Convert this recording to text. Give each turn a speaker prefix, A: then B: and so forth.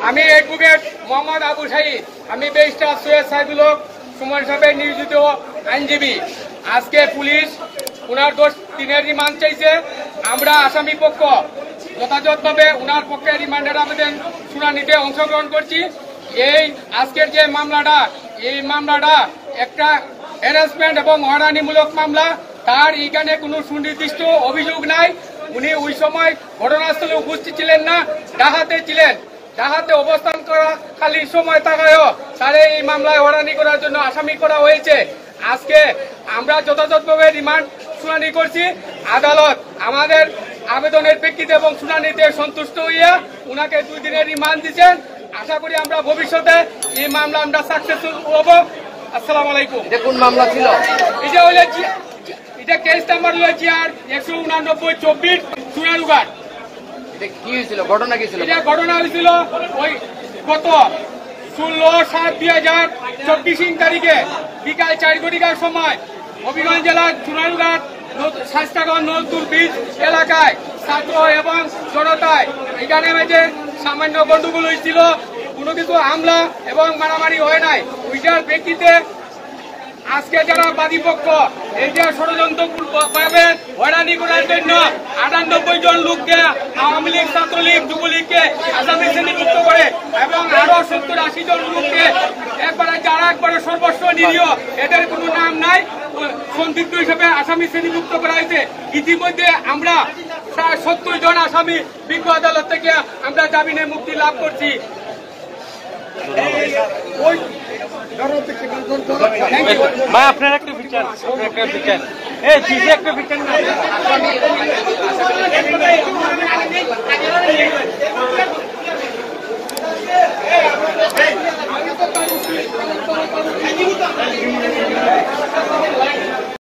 A: আমি অ্যাডভোকেট মোহাম্মদ আবু সাইদ, আমি ব্যারিস্টার সৈয়দ সাইদুল হক সুমন সাহেবের নিয়োজিত আইনজীবী। আজকে পুলিশ উনার 10 দিনের রিমান্ড চাইছে। আমরা আসামি পক্ষ যথাযথভাবে উনার পক্ষে রিমান্ডের আবেদন শুনানিতে অংশগ্রহণ করছি। এই আজকের যে মামলাটা, এই মামলাটা একটা হ্যারাসমেন্ট এবং হয়রানিমূলক মামলা। তার এখানে কোনো সুনির্দিষ্ট অভিযোগ নাই। উনি ওই সময় ঘটনাস্থলে উপস্থিত ছিলেন না, ডাহাতে ছিলেন। ডাহাতে অবস্থান করা খালি সময় থাকায়ও তার এই মামলায় হয়রানি করার জন্য আসামি করা হয়েছে। আজকে আমরা যথাযথভাবে রিমান্ড শুনানি করছি। আদালত আমাদের আবেদনের প্রেক্ষিতে এবং শুনানিতে সন্তুষ্ট হইয়া উনাকে 2 দিনের রিমান্ড দিচ্ছেন। আশা করি আমরা ভবিষ্যতে এই মামলা আমরা সাকসেসফুল হব। আসসালামু আলাইকুম।
B: কোন মামলা ছিল?
A: এটা কেস নাম্বার হলো GR 189/24 চুনারুঘাট।
B: কি হয়েছিল? ঘটনা কি ছিল?
A: এটা ঘটনা হয়েছিল ওই গত 16/7/2024 তারিখে বিকাল 4 ঘটিকার সময় হবিগঞ্জ জেলার চুনারুঘাট শাস্তাগঞ্জ নজরুল ব্রিজ এলাকায় ছাত্র এবং জনতায় এখানে যে সামান্য গন্ডগোল হয়েছিল, কোনো কিছু হামলা এবং মারামারি হয় নাই। ওইটার প্রেক্ষিতে আজকে যারা বাদীপক্ষ এই যে ষড়যন্ত্রভাবে হয়রানি করার জন্য 98 জন লোককে আওয়ামী লীগ, ছাত্রলীগ, যুবলীগকে আসামি শ্রেণীভুক্ত করে এবং আরো 70-80 জন লোককে একবারে সর্বস্ব নিরীহ, এদের কোনো নাম নাই, সন্দিগ্ধ হিসেবে আসামি শ্রেণীভুক্ত করা হয়েছে। ইতিমধ্যে আমরা প্রায় 70 জন আসামি বিজ্ঞ আদালত থেকে আমরা জামিনে মুক্তি লাভ করছি।
C: মা আপনার একটা বিচার, এই চিঠি একটা বিচার না